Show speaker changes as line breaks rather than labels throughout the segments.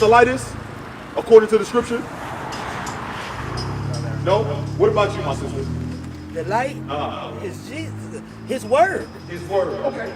the light is, according to the scripture? No? What about you, my sister?
The light is Jesus, his word.
His word. Okay.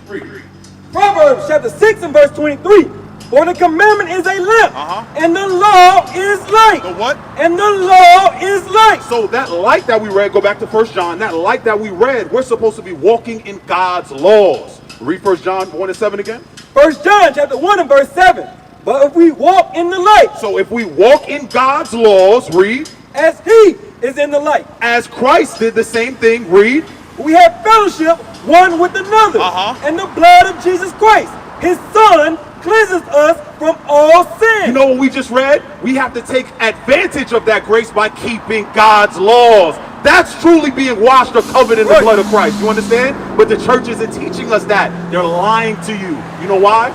Read.
Proverbs chapter 6 and verse 23. For the commandment is a lamp, and the law is light.
The what?
And the law is light.
So that light that we read, go back to 1 John, that light that we read, we're supposed to be walking in God's laws. Read 1 John 1 and 7 again.
1 John chapter 1 and verse 7. But if we walk in the light.
So if we walk in God's laws, read.
As he is in the light.
As Christ did the same thing, read.
We have fellowship one with another. And the blood of Jesus Christ, his son, cleanses us from all sin.
You know what we just read? We have to take advantage of that grace by keeping God's laws. That's truly being washed or covered in the blood of Christ. You understand? But the church isn't teaching us that. They're lying to you. You know why?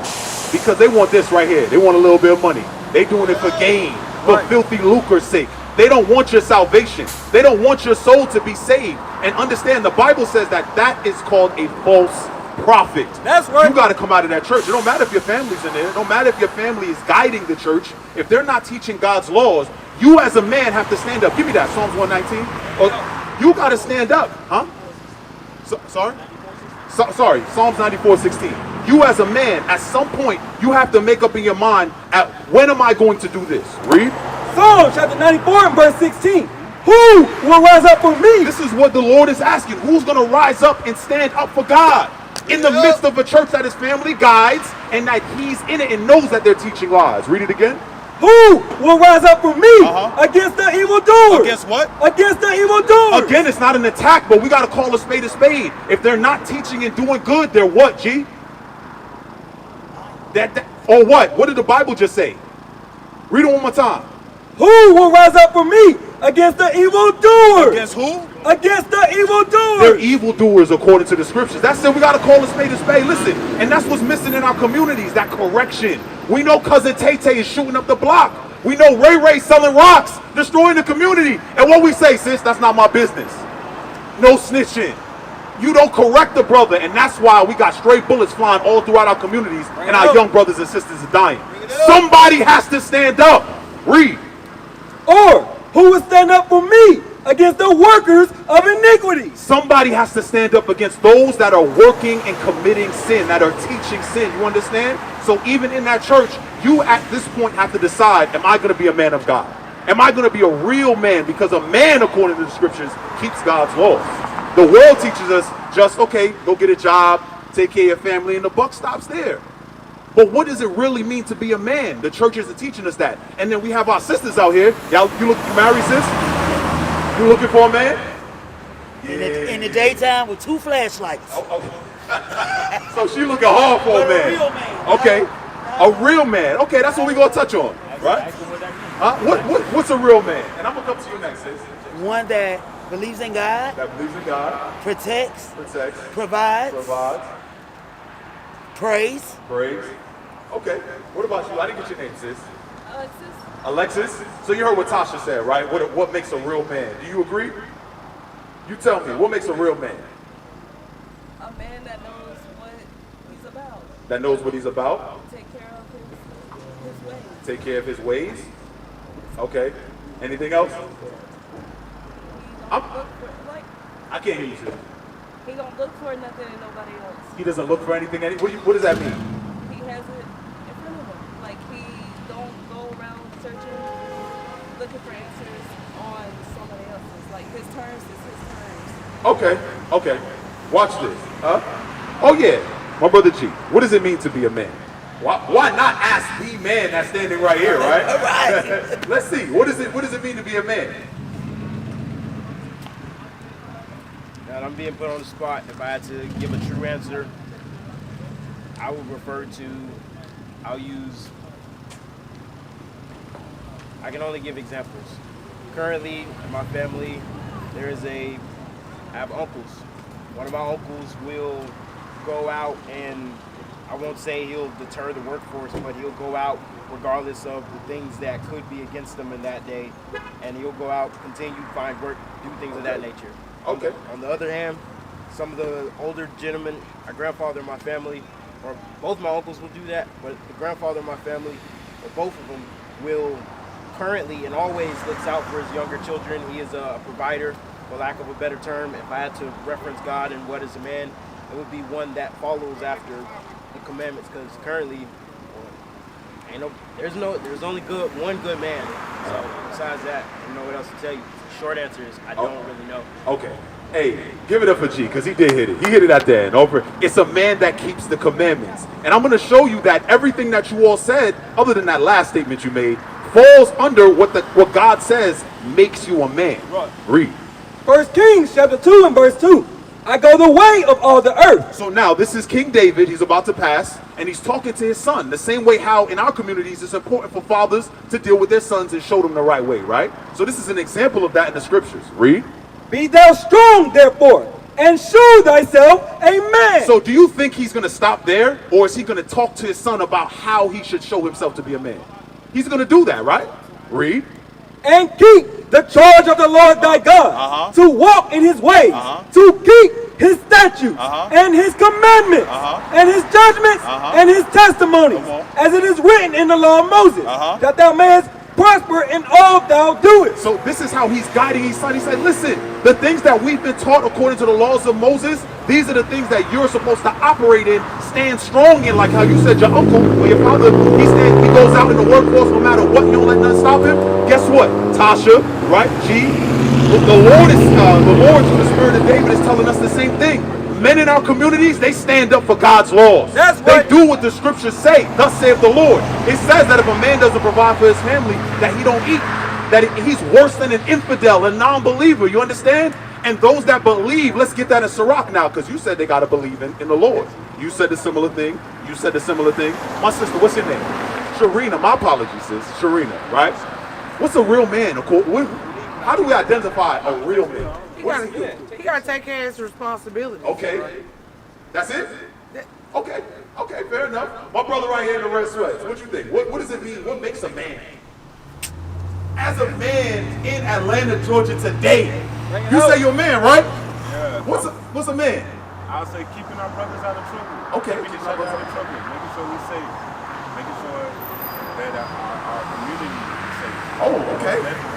Because they want this right here. They want a little bit of money. They're doing it for gain, for filthy lucre's sake. They don't want your salvation. They don't want your soul to be saved. And understand, the Bible says that that is called a false prophet.
That's right.
You got to come out of that church. It don't matter if your family's in there. It don't matter if your family is guiding the church. If they're not teaching God's laws, you as a man have to stand up. Give me that, Psalms 119. Oh, you got to stand up. Huh? Sorry, Psalms 94:16. You as a man, at some point, you have to make up in your mind, at when am I going to do this? Read.
Psalms chapter 94 and verse 16. Who will rise up for me?
This is what the Lord is asking. Who's going to rise up and stand up for God? In the midst of a church that his family guides and that he's in it and knows that they're teaching lies. Read it again.
Who will rise up for me against the evildoers?
Against what?
Against the evildoers.
Again, it's not an attack, but we got to call a spade a spade. If they're not teaching and doing good, they're what, G? Or what? What did the Bible just say? Read it one more time.
Who will rise up for me against the evildoers?
Against who?
Against the evildoers.
They're evildoers according to the scriptures. That's it. We got to call a spade a spade. Listen, and that's what's missing in our communities, that correction. We know Cousin Tay-Tay is shooting up the block. We know Ray Ray selling rocks, destroying the community. And what we say, sis, that's not my business. No snitching. You don't correct the brother, and that's why we got stray bullets flying all throughout our communities, and our young brothers and sisters are dying. Somebody has to stand up. Read.
Or who will stand up for me against the workers of iniquity?
Somebody has to stand up against those that are working and committing sin, that are teaching sin. You understand? So even in that church, you at this point have to decide, am I going to be a man of God? Am I going to be a real man? Because a man, according to the scriptures, keeps God's laws. The world teaches us just, okay, go get a job, take care of your family, and the buck stops there. But what does it really mean to be a man? The church isn't teaching us that. And then we have our sisters out here. Y'all, you married, sis? You looking for a man?
In the daytime with 2 flashlights.
So she looking hard for a man.
A real man.
Okay, a real man. Okay, that's what we're gonna touch on, right? What's a real man? And I'm gonna come to you next, sis.
One that believes in God.
That believes in God.
Protects.
Provides.
Praise.
Okay. What about you? I didn't get your name, sis. Alexis? So you heard what Tasha said, right? What makes a real man? Do you agree? You tell me, what makes a real man?
A man that knows what he's about.
That knows what he's about?
Take care of his ways.
Take care of his ways? Okay. Anything else? I can't hear you, sis.
He don't look for nothing in nobody else.
He doesn't look for anything? What does that mean?
He has it in front of him. Like, he don't go around searching, looking for answers on somebody else's. Like, his terms is his terms.
Okay. Watch this. Oh yeah, my brother G. What does it mean to be a man? Why not ask the man that's standing right here, right?
All right.
Let's see. What does it mean to be a man?
And I'm being put on the spot. If I had to give a true answer, I would I can only give examples. Currently, in my family, I have uncles. One of my uncles will go out and, I won't say he'll deter the workforce, but he'll go out regardless of the things that could be against him in that day, and he'll go out, continue to find work, do things of that nature.
Okay.
On the other hand, some of the older gentlemen, my grandfather in my family, or both my uncles will do that, but the grandfather in my family, or both of them, will currently and always looks out for his younger children. He is a provider, for lack of a better term. If I had to reference God and what is a man, it would be one that follows after the commandments. Because currently, there's only one good man. So besides that, I don't know what else to tell you. The short answer is I don't really know.
Okay. Hey, give it up for G, because he did hit it. He hit it at the end. It's a man that keeps the commandments. And I'm going to show you that everything that you all said, other than that last statement you made, falls under what God says makes you a man.
Right.
Read.
1 Kings chapter 2 and verse 2. I go the way of all the earth.
So now this is King David. He's about to pass, and he's talking to his son. The same way how in our communities it's important for fathers to deal with their sons and show them the right way, right? So this is an example of that in the scriptures. Read.
Be thou strong, therefore, and shew thyself a man.
So do you think he's going to stop there, or is he going to talk to his son about how he should show himself to be a man? He's going to do that, right? Read.
And keep the charge of the Lord thy God, to walk in his ways, to keep his statutes and his commandments and his judgments and his testimonies, as it is written in the law of Moses, that thou mayest prosper in all thou doest.
So this is how he's guiding his son. He said, listen, the things that we've been taught according to the laws of Moses, these are the things that you're supposed to operate in, stand strong in, like how you said your uncle or your father, he goes out in the workforce no matter what, you don't let nothing stop him. Guess what? Tasha, right? G, the Lord through the Spirit of David is telling us the same thing. Men in our communities, they stand up for God's laws.
That's
They
right.
do what the scriptures say. Thus saith the Lord. It says that if a man doesn't provide for his family, that he don't eat. That he's worse than an infidel, a non-believer. You understand? And those that believe, let's get that in Sirach now, because you said they got to believe in the Lord. You said the similar thing. You said the similar thing. My sister, what's your name? Sharina. My apologies, sis. Sharina, right? What's a real man? How do we identify a real man?
He gotta take care of his responsibilities.
Okay. That's it? Okay. Okay, fair enough. My brother right here in the red sweats. What you think? What does it mean? What makes a man? As a man in Atlanta, Georgia today, you say you're a man, right?
Yeah.
What's a man?
I'll say keeping our brothers out of trouble.
Okay.
Keeping each other out of trouble. Making sure we're safe. Making sure that our community is safe.
Oh, okay.
Community.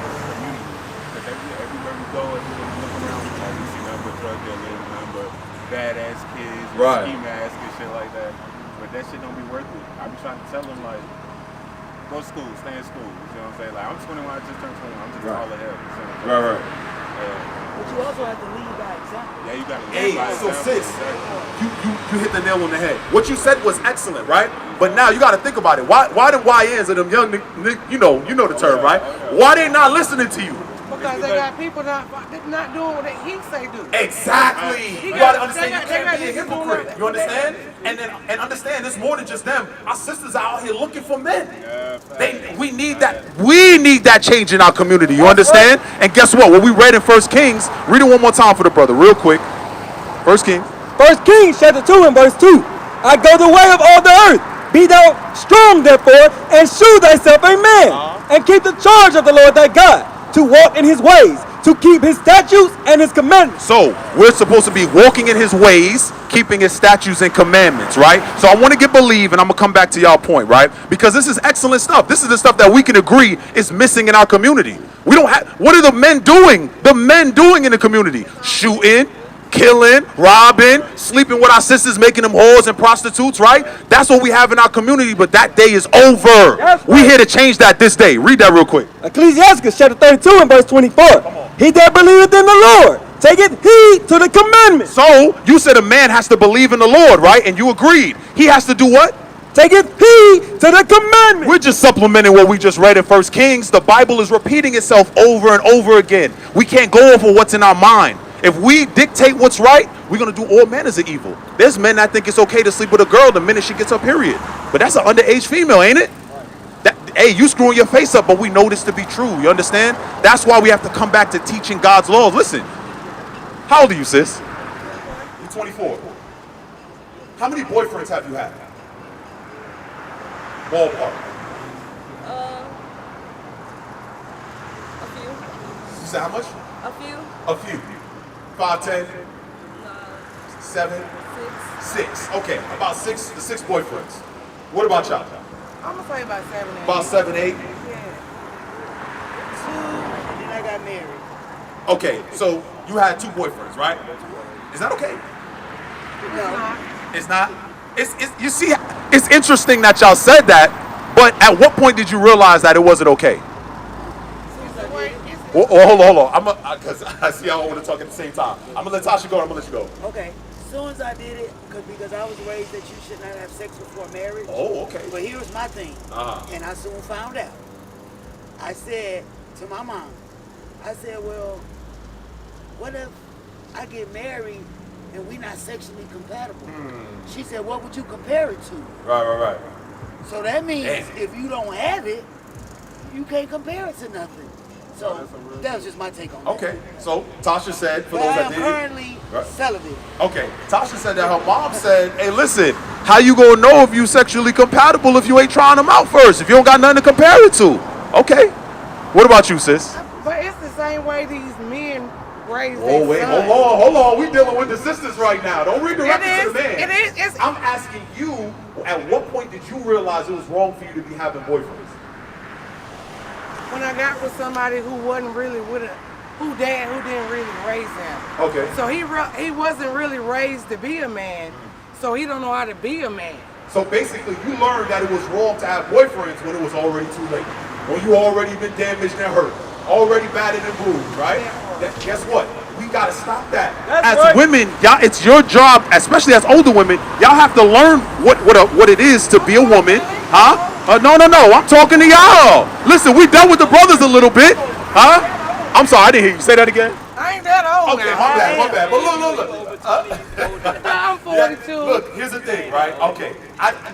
Because everywhere we go, everywhere we look around, we see nothing but drug dealers, nothing but badass kids,
Right.
ski masks and shit like that. But that shit don't be worth it. I be trying to tell them, like, go to school, stay in school. You know what I'm saying? Like, I'm 21, I just turned 21. I'm just all ahead. You know what I'm saying?
Right.
But you also have to lead by example.
Yeah, you gotta
Hey,
live by
so
example.
sis, you hit the nail on the head. What you said was excellent, right? But now you got to think about it. Why the YNs of them young, you know the term, right? Why they not listening to you?
Because they got people not doing what he say do.
Exactly. You got to understand you can't be a hypocrite. You understand? And understand it's more than just them. Our sisters are out here looking for men. We need that. We need that change in our community. You understand? And guess what? What we read in 1 Kings, read it one more time for the brother, real quick. 1 Kings.
1 Kings chapter 2 and verse 2. I go the way of all the earth. Be thou strong, therefore, and shew thyself a man, and keep the charge of the Lord thy God, to walk in his ways, to keep his statutes and his commandments.
So we're supposed to be walking in his ways, keeping his statutes and commandments, right? So I want to get believe, and I'm gonna come back to y'all point, right? Because this is excellent stuff. This is the stuff that we can agree is missing in our community. We don't have. What are the men doing? The men doing in the community? Shooting, killing, robbing, sleeping with our sisters, making them whores and prostitutes, right? That's what we have in our community, but that day is over. We here to change that this day. Read that real quick.
Ecclesiastes chapter 32 and verse 24. He that believeth in the Lord taketh heed to the commandments.
So you said a man has to believe in the Lord, right? And you agreed. He has to do what?
Taketh heed to the commandments.
We're just supplementing what we just read in 1 Kings. The Bible is repeating itself over and over again. We can't go over what's in our mind. If we dictate what's right, we're going to do all manners of evil. There's men that think it's okay to sleep with a girl the minute she gets her period. But that's an underage female, ain't it? Hey, you screwing your face up, but we know this to be true. You understand? That's why we have to come back to teaching God's laws. Listen, how old are you, sis? You're 24. How many boyfriends have you had? Ballpark.
A few.
You said how much?
A few.
A few. 5, 10, 7,
6.
6. Okay, about six boyfriends. What about y'all?
I'm gonna say about 7, 8.
About 7, 8?
Yeah.
2, and then I got married.
Okay, so you had 2 boyfriends, right? Is that okay?
No.
It's not? It's you see, it's interesting that y'all said that, but at what point did you realize that it wasn't okay? Hold on. Because I see y'all want to talk at the same time. I'm going to let Tasha go, and I'm going to let you go.
Okay. As soon as I did it, because I was raised that you should not have sex before marriage.
Oh, okay.
But here's my thing. And I soon found out. I said to my mom, I said, well, what if I get married and we not sexually compatible? She said, what would you compare it to?
Right.
So that means if you don't have it, you can't compare it to nothing. So that was just my take on that.
Okay, so Tasha said, for
But
those
I
that
am
did
currently celibate.
Okay, Tasha said that her mom said, hey, listen, how you gonna know if you sexually compatible if you ain't trying them out first, if you don't got nothing to compare it to? Okay, what about you, sis?
But it's the same way these men raise
Oh,
their
wait,
sons.
hold on. We dealing with the sisters right now. Don't redirect it to the man.
It is.
I'm asking you, at what point did you realize it was wrong for you to be having boyfriends?
When I got with somebody who wasn't really who didn't really raise him.
Okay.
So he wasn't really raised to be a man, so he don't know how to be a man.
So basically, you learned that it was wrong to have boyfriends when it was already too late. When you already been damaged and hurt, already battered and bruised, right? Guess what? We gotta stop that. As women, y'all, it's your job, especially as older women, y'all have to learn what it is to be a woman, huh? No, I'm talking to y'all. Listen, we dealt with the brothers a little bit, huh? I'm sorry, I didn't hear you. Say that again.
I ain't that old
Okay,
now.
my bad. But look.
I'm 42.
Yeah, look, here's the thing, right? Okay,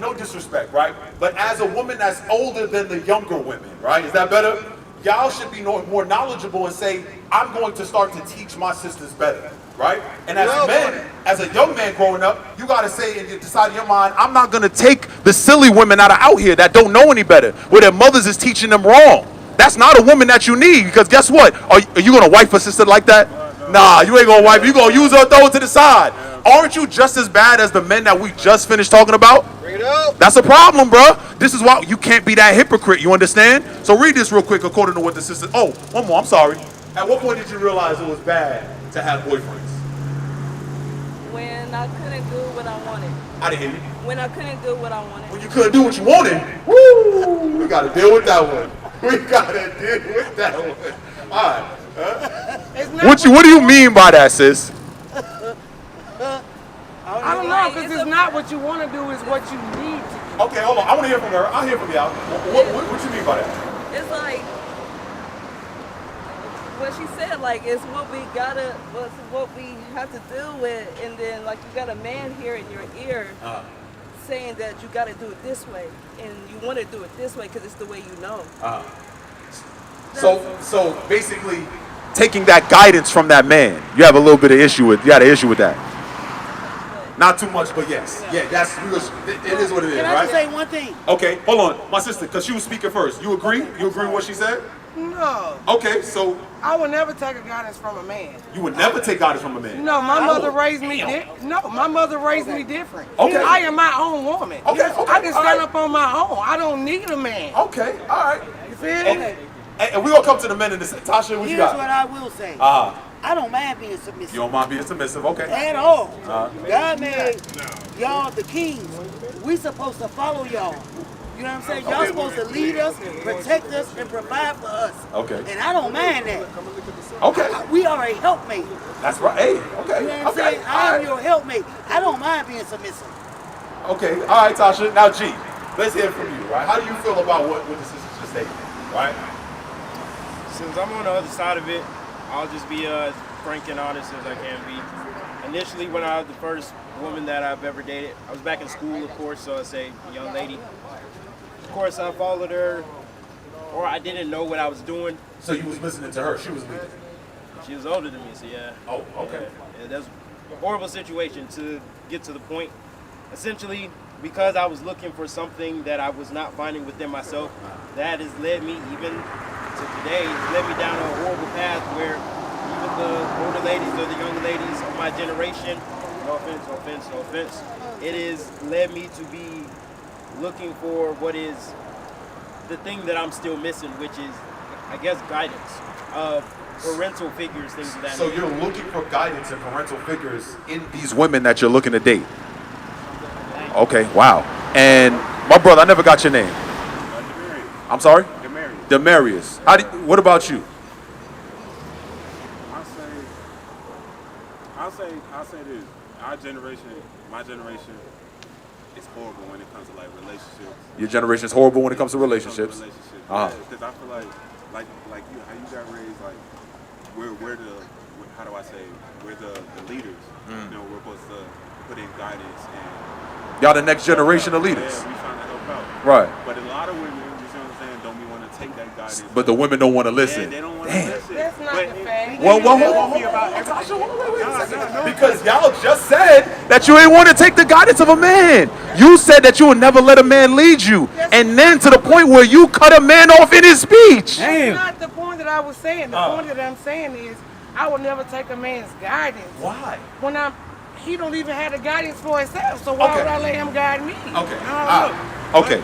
no disrespect, right? But as a woman that's older than the younger women, right? Is that better? Y'all should be more knowledgeable and say, I'm going to start to teach my sisters better, right? And as men, as a young man growing up, you got to say and decide in your mind, I'm not going to take the silly women that are out here that don't know any better, where their mothers is teaching them wrong. That's not a woman that you need, because guess what? Are you going to wife a sister like that? Nah, you ain't going to wife. You going to use her, throw it to the side. Aren't you just as bad as the men that we just finished talking about?
Bring it up.
That's a problem, bro. This is why you can't be that hypocrite. You understand? So read this real quick according to what the sister. Oh, one more. I'm sorry. At what point did you realize it was bad to have boyfriends?
When I couldn't do what I wanted.
I didn't hear you.
When I couldn't do what I wanted.
When you couldn't do what you wanted. Woo! We got to deal with that one. We got to deal with that one. All right. What do you mean by that, sis?
I don't know, because it's not what you want to do, it's what you need to do.
Okay, hold on. I want to hear from her. I'll hear from y'all. What you mean by that?
It's like what she said, like it's what we gotta, what we have to deal with, and then like you got a man here in your ear saying that you gotta do it this way, and you want to do it this way because it's the way you know.
So basically, taking that guidance from that man, you have a little bit of issue with. You got an issue with that. Not too much, but yes. Yeah, it is what it is,
Can I
right?
just say one thing?
Okay, hold on. My sister, because she was speaking first. You agree? You agree with what she said?
No.
Okay, so
I would never take a guidance from a man.
you would never take guidance from a man?
No, my mother raised me my mother raised me different.
Okay.
I am my own woman.
Okay,
I can stand up on my own. I don't need a man.
Okay, all right.
You feel me?
And we're going to come to the men in this. Tasha, what you
Here's
got?
what I will say. I don't mind being submissive.
You don't mind being submissive, okay.
At all. God made y'all the kings. We supposed to follow y'all. You know what I'm saying? Y'all supposed to lead us, protect us, and provide for us.
Okay.
And I don't mind that.
Okay.
We are a helpmate.
That's right. Hey, okay.
You know what I'm saying? I am your helpmate. I don't mind being submissive.
Okay, all right, Tasha. Now, G, let's hear from you, right? How do you feel about what the sisters just stated, right?
Since I'm on the other side of it, I'll just be as frank and honest as I can be. Initially, when I was the first woman that I've ever dated, I was back in school, of course, so I say a young lady. Of course, I followed her, or I didn't know what I was doing.
So you was listening to her. She was leading.
She was older than me, so yeah.
Oh, okay.
Yeah, that's a horrible situation to get to the point. Essentially, because I was looking for something that I was not finding within myself, that has led me even to today, led me down a horrible path where even the older ladies or the younger ladies of my generation, no offense, it has led me to be looking for what is the thing that I'm still missing, which is, I guess, guidance of parental figures, things of that
So
nature.
you're looking for guidance and parental figures in these women that you're looking to date. Okay, wow. And my brother, I never got your name. I'm sorry? Demarius. What about you?
I'll say this. My generation is horrible when it comes to like relationships.
Your generation is horrible when it comes to relationships.
Because I feel like you, how you got raised, like we're the, how do I say, we're the leaders. You know, we're supposed to put in guidance and
Y'all the next generation of leaders.
Yeah, we trying to help out.
Right.
But a lot of women, you know what I'm saying, don't be want to take that guidance.
But the women don't want to listen.
Yeah, they don't want to listen.
That's not the fact.
Well, hold on. Wait a second. Because y'all just said that you ain't want to take the guidance of a man. You said that you would never let a man lead you. And then to the point where you cut a man off in his speech.
That's not the point that I was saying. The point that I'm saying is I would never take a man's guidance.
Why?
When he don't even have the guidance for himself, so why would I let him guide me?
Okay.
Okay.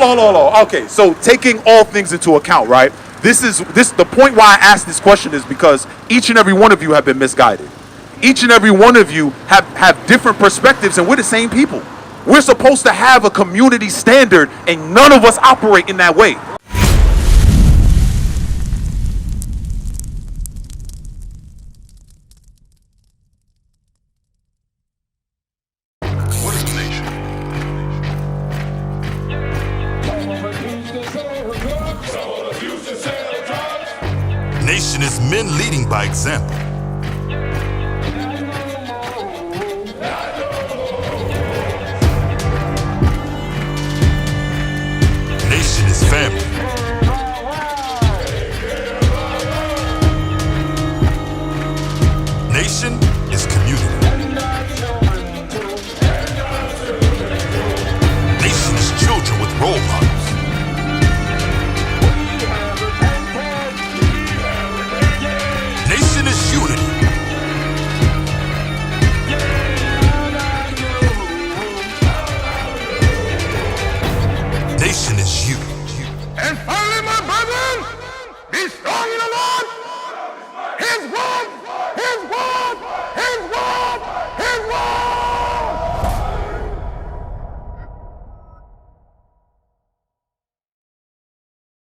Hold on. Okay, so taking all things into account, right? This the point why I asked this question is because each and every one of you have been misguided. Each and every one of you have different perspectives, and we're the same people. We're supposed to have a community standard, and none of us operate in that way.
Nation is men leading by example. Nation is family.